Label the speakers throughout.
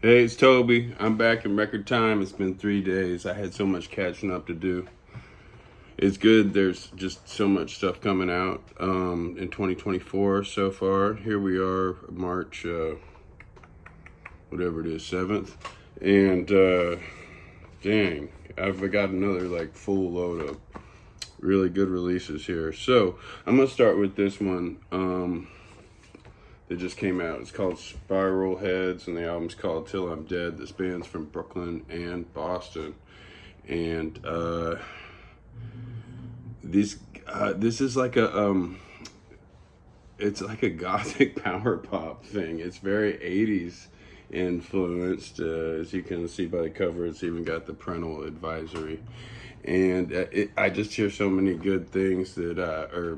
Speaker 1: Hey, it's Toby. I'm back in record time. It's been 3 days. I had so much catching up to do. It's good. There's just so much stuff coming out in 2024 so far. Here we are, March, whatever it is, 7th. And dang, I've got another like full load of really good releases here. So I'm going to start with this one. That just came out. It's called Spiral Heads, and the album's called Till I'm Dead. This band's from Brooklyn and Boston, and this is like it's like a gothic power pop thing. It's very 80s influenced, as you can see by the cover. It's even got the parental advisory, and I just hear so many good things that are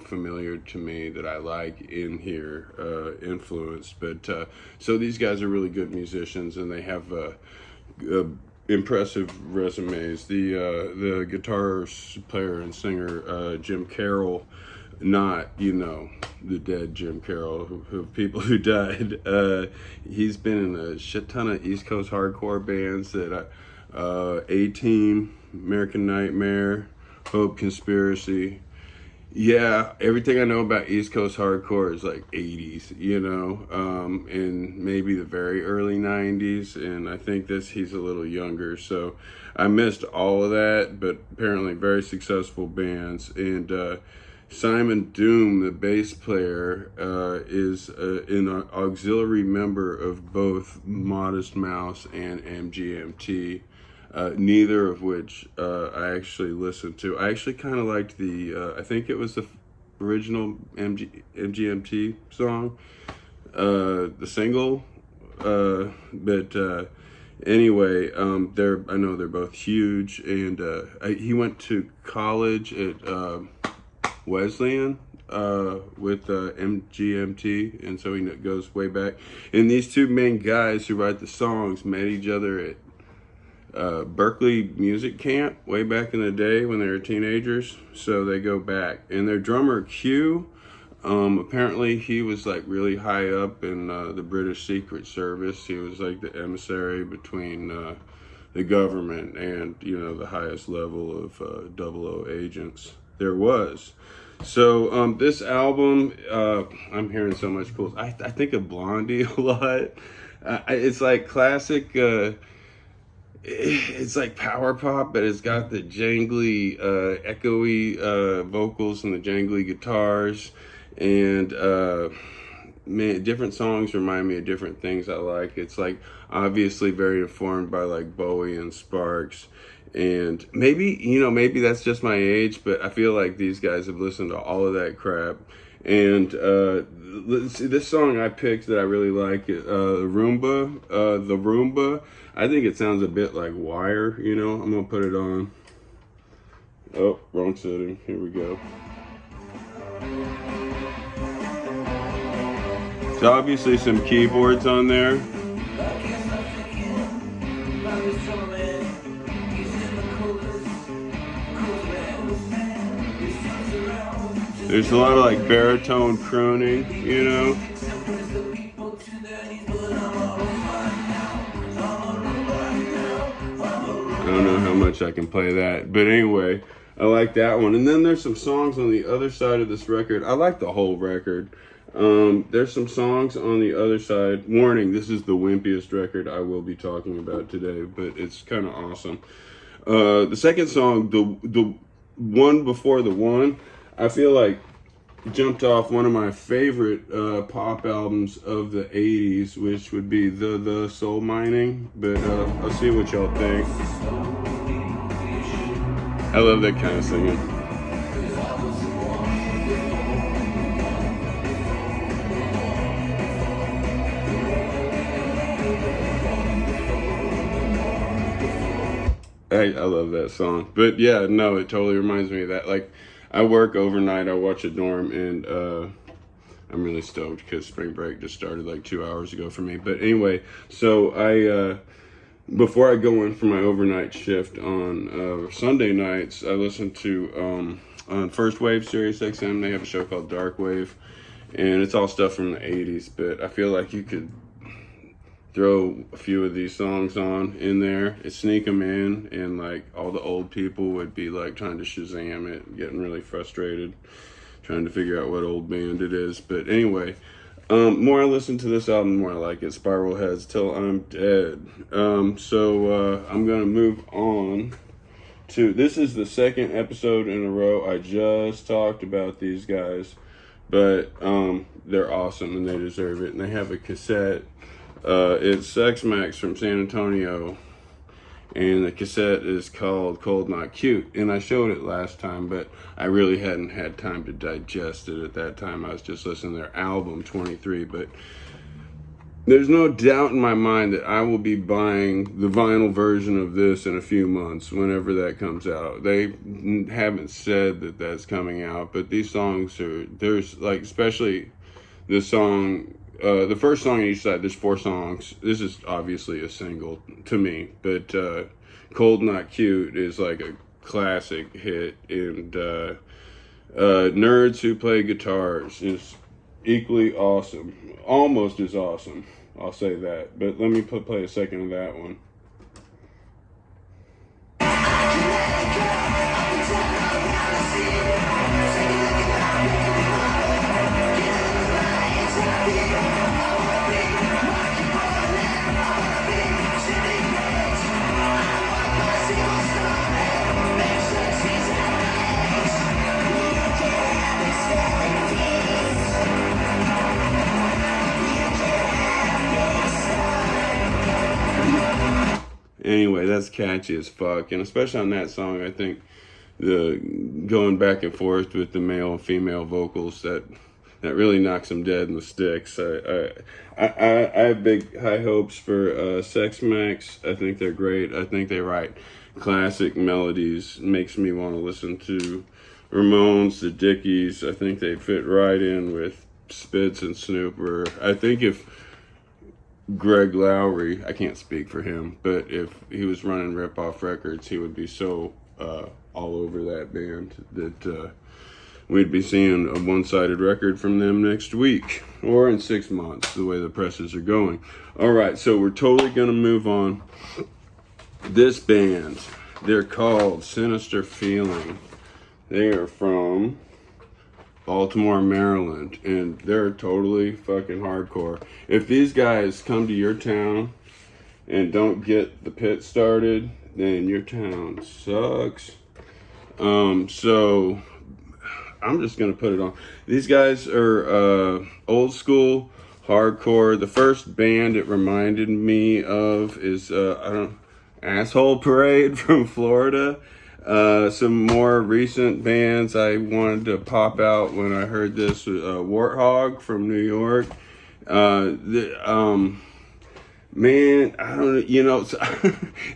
Speaker 1: familiar to me that I like in here, influenced. But so these guys are really good musicians, and they have impressive resumes. The guitar player and singer Jim Carroll, not the dead Jim Carroll, who people who died. He's been in a shit ton of East Coast hardcore bands that A-Team, American Nightmare, Hope Conspiracy. Yeah, everything I know about East Coast hardcore is like 80s, and maybe the very early 90s. And I think he's a little younger, so I missed all of that, but apparently very successful bands. And Simon Doom, the bass player, is an auxiliary member of both Modest Mouse and MGMT. Neither of which I actually listened to. I actually kind of liked I think it was the original MGMT song, the single. But anyway, I know they're both huge, and he went to college at Wesleyan with MGMT, and so he goes way back. And these two main guys who write the songs met each other at Berkeley Music Camp way back in the day when they were teenagers. So they go back, and their drummer Q, apparently he was like really high up in the British Secret Service. He was like the emissary between the government and the highest level of double O agents there was. So this album, I'm hearing so much cool. I think of Blondie a lot. It's like classic. It's like power pop, but it's got the jangly, echoey vocals and the jangly guitars. And man, different songs remind me of different things I like. It's like obviously very informed by like Bowie and Sparks. And maybe that's just my age, but I feel like these guys have listened to all of that crap. And let's see, this song I picked that I really like, Roomba, the Roomba. I think it sounds a bit like Wire, I'm gonna put it on. Oh, wrong setting. Here we go. So obviously some keyboards on there. There's a lot of like baritone crooning, I don't know how much I can play that, but anyway, I like that one. And then there's some songs on the other side of this record. I like the whole record. There's some songs on the other side. Warning, this is the wimpiest record I will be talking about today, but it's kind of awesome. The second song, the one before the one, I feel like jumped off one of my favorite pop albums of the 80s, which would be the Soul Mining. But I'll see what y'all think. I love that kind of singing. I love that song. But yeah, no, it totally reminds me of that. Like, I work overnight, I watch a dorm, and I'm really stoked because spring break just started like 2 hours ago for me. But anyway, so before I go in for my overnight shift on Sunday nights, I listen to on First Wave Sirius XM. They have a show called Dark Wave, and it's all stuff from the 80s. But I feel like you could throw a few of these songs on in there, and sneak them in, and like all the old people would be like trying to Shazam it, getting really frustrated, trying to figure out what old band it is. But anyway, more I listen to this album, the more I like it. Spiral Heads Till I'm Dead. So I'm gonna move on to, this is the second episode in a row I just talked about these guys, but they're awesome and they deserve it. And they have a cassette. It's Sexmax from San Antonio, and the cassette is called Cold Not Cute. And I showed it last time, but I really hadn't had time to digest it at that time. I was just listening to their album 23. But there's no doubt in my mind that I will be buying the vinyl version of this in a few months, whenever that comes out. They haven't said that that's coming out, but these songs are, there's like, especially the song, the first song on each side, there's 4 songs. This is obviously a single to me, but Cold Not Cute is like a classic hit, and Nerds Who Play Guitars is equally awesome, almost as awesome, I'll say that. But let me play a second of that one. Anyway, that's catchy as fuck, and especially on that song, I think the going back and forth with the male and female vocals, that really knocks them dead in the sticks. I have big high hopes for Sexmax. I think they're great. I think they write classic melodies. Makes me want to listen to Ramones, the Dickies. I think they fit right in with Spitz and Snooper. I think if Greg Lowry, I can't speak for him, but if he was running Rip Off Records, he would be so all over that band that we'd be seeing a one-sided record from them next week or in 6 months, the way the presses are going. All right, so we're totally going to move on. This band, they're called Sinister Feeling. They are from Baltimore, Maryland, and they're totally fucking hardcore. If these guys come to your town and don't get the pit started, then your town sucks. So I'm just gonna put it on. These guys are old school hardcore. The first band it reminded me of is Asshole Parade from Florida. Some more recent bands I wanted to pop out when I heard this, Warthog from New York. Man, I don't,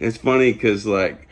Speaker 1: it's funny because like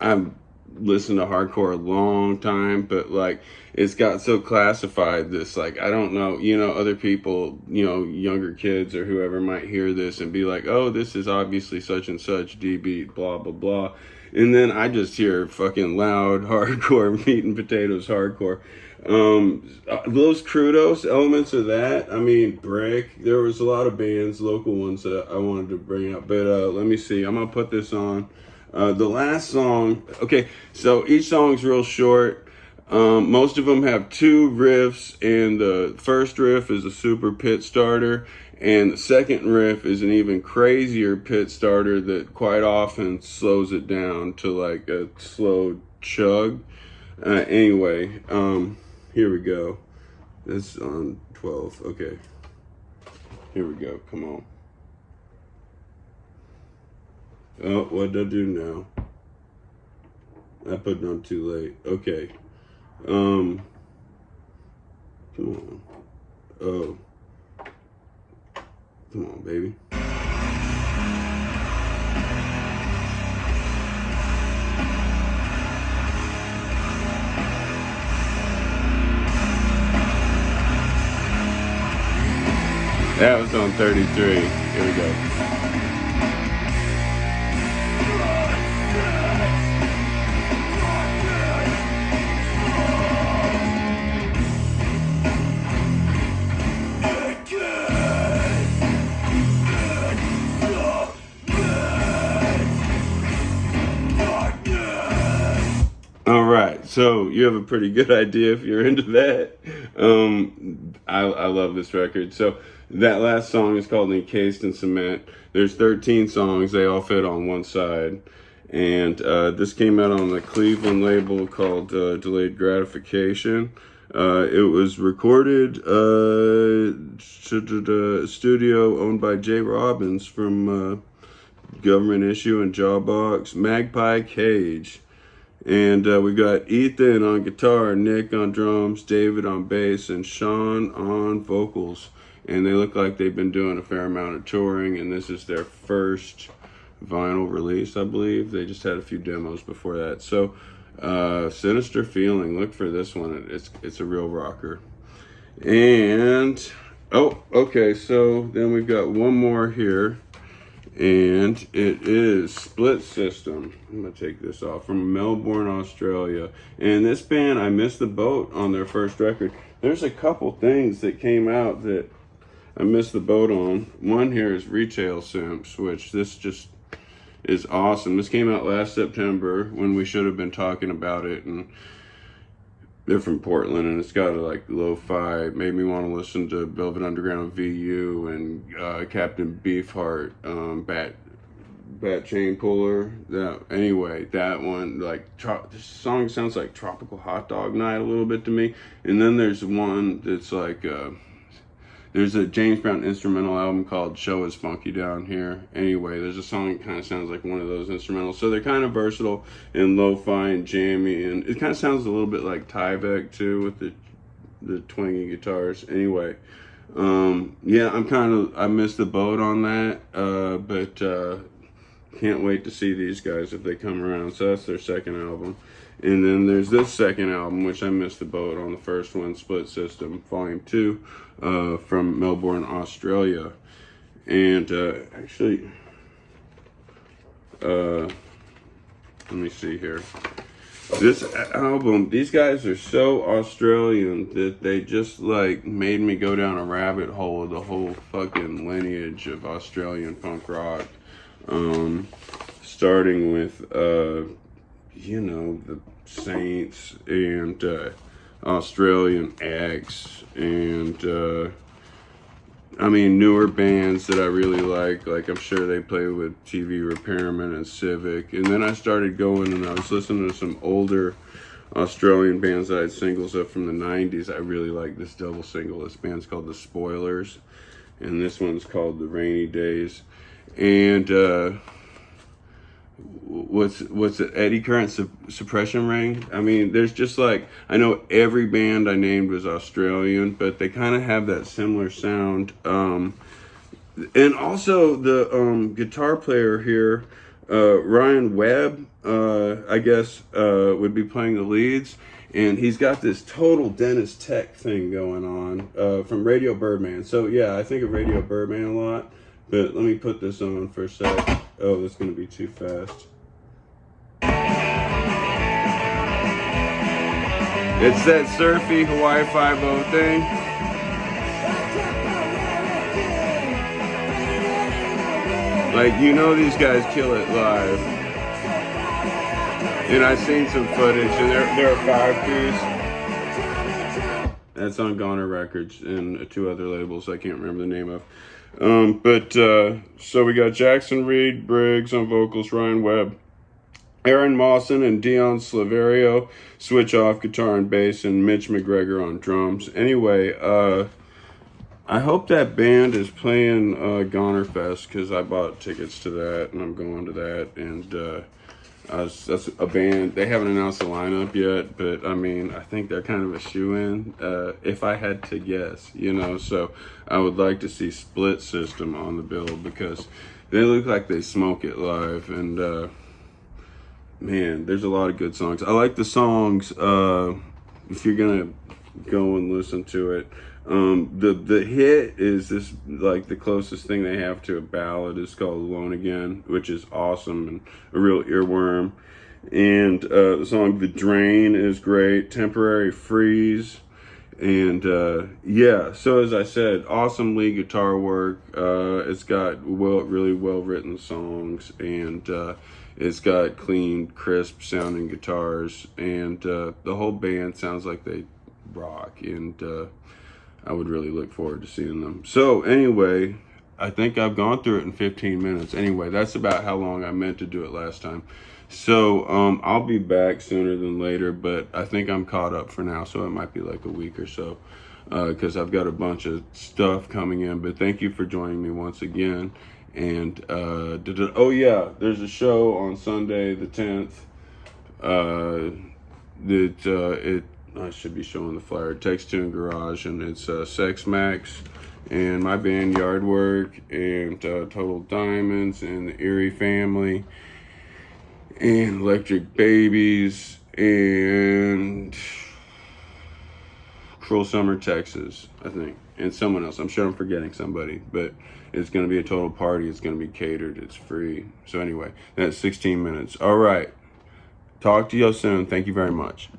Speaker 1: I've listened to hardcore a long time, but like it's got so classified, this, like, I don't know, other people, younger kids or whoever might hear this and be like, oh, this is obviously such and such D-beat, blah, blah, blah. And then I just hear fucking loud, hardcore, meat and potatoes hardcore. Those Crudos, elements of that, I mean, Brick, there was a lot of bands, local ones that I wanted to bring up. But let me see, I'm going to put this on. The last song, okay, so each song's real short. Most of them have 2 riffs, and the first riff is a super pit starter, and the second riff is an even crazier pit starter that quite often slows it down to like a slow chug. Anyway, here we go. This is on 12. Okay. Here we go. Come on. Oh, what did I do now? I put it on too late. Okay. Come on. Oh. Come on, baby. That was on 33. Here we go. All right, so you have a pretty good idea if you're into that. I love this record. So that last song is called Encased in Cement. There's 13 songs, they all fit on one side. And this came out on the Cleveland label called Delayed Gratification. It was recorded studio owned by Jay Robbins from Government Issue and Jawbox, Magpie Cage. And we got Ethan on guitar, Nick on drums, David on bass, and Sean on vocals. And they look like they've been doing a fair amount of touring, and this is their first vinyl release, I believe. They just had a few demos before that. So, Sinister Feeling, look for this one. It's a real rocker. And, oh, okay, so then we've got one more here. And it is Split System. I'm going to take this off, from Melbourne, Australia. And this band, I missed the boat on their first record. There's a couple things that came out that I missed the boat on. One here is Retail Simps, which this just is awesome. This came out last September when we should have been talking about it. And they're from Portland, and it's got a like lo-fi, made me want to listen to Velvet Underground VU and Captain Beefheart, Bat Chain Puller. Anyway, that one, like, this song sounds like Tropical Hot Dog Night a little bit to me. And then there's one that's like, there's a James Brown instrumental album called Show Is Funky Down Here. Anyway, there's a song that kind of sounds like one of those instrumentals. So they're kind of versatile and lo-fi and jammy. And it kind of sounds a little bit like Tyvek too, with the twangy guitars. Anyway, yeah, I missed the boat on that. But can't wait to see these guys if they come around. So that's their second album. And then there's this second album, which I missed the boat on the first one, Split System, Volume 2, from Melbourne, Australia. And actually, let me see here. This album, these guys are so Australian that they just like made me go down a rabbit hole of the whole fucking lineage of Australian punk rock. Starting with, you know, the Saints and Australian acts, and I mean, newer bands that I really like I'm sure they play with TV Repairman and Civic. And then I started going and I was listening to some older Australian bands that I had singles of from the 90s. I really like this double single. This band's called The Spoilers, and this one's called The Rainy Days. And what's it, Eddie Current Suppression Ring. I mean, there's just like, I know every band I named was Australian, but they kind of have that similar sound. And also the guitar player here, Ryan Webb, I guess, would be playing the leads. And he's got this total Dennis Tech thing going on from Radio Birdman. So yeah, I think of Radio Birdman a lot. But let me put this on for a sec. Oh, that's going to be too fast. It's that surfy Hawaii 5-0 thing. Like, you know these guys kill it live. And I've seen some footage, and they're a 5-piece. That's on Goner Records and 2 other labels I can't remember the name of. So we got Jackson Reed Briggs on vocals, Ryan Webb, Aaron Mawson and Dion Slaverio switch off guitar and bass, and Mitch McGregor on drums. Anyway, I hope that band is playing Goner Fest, because I bought tickets to that and I'm going to that. And that's a band, they haven't announced the lineup yet, but I mean, I think they're kind of a shoe-in, if I had to guess, you know. So I would like to see Split System on the bill, because they look like they smoke it live. And man, there's a lot of good songs. I like the songs, if you're gonna go and listen to it. The hit is this, like, the closest thing they have to a ballad is called Alone Again, which is awesome and a real earworm. And the song The Drain is great. Temporary Freeze And yeah, so as I said, awesome lead guitar work. It's got really well written songs, and it's got clean, crisp sounding guitars, and the whole band sounds like they rock. And I would really look forward to seeing them. So anyway, I think I've gone through it in 15 minutes. Anyway, that's about how long I meant to do it last time. So I'll be back sooner than later, but I think I'm caught up for now, so it might be like a week or so, because I've got a bunch of stuff coming in. But thank you for joining me once again. And oh yeah, there's a show on Sunday the 10th. I should be showing the flyer. Text Tune Garage, and it's Sexmax and my band Yardwork and Total Diamonds and the Erie Family and Electric Babies and Cruel Summer, Texas, I think, and someone else. I'm sure I'm forgetting somebody, but it's going to be a total party. It's going to be catered. It's free. So anyway, that's 16 minutes. All right. Talk to you soon. Thank you very much.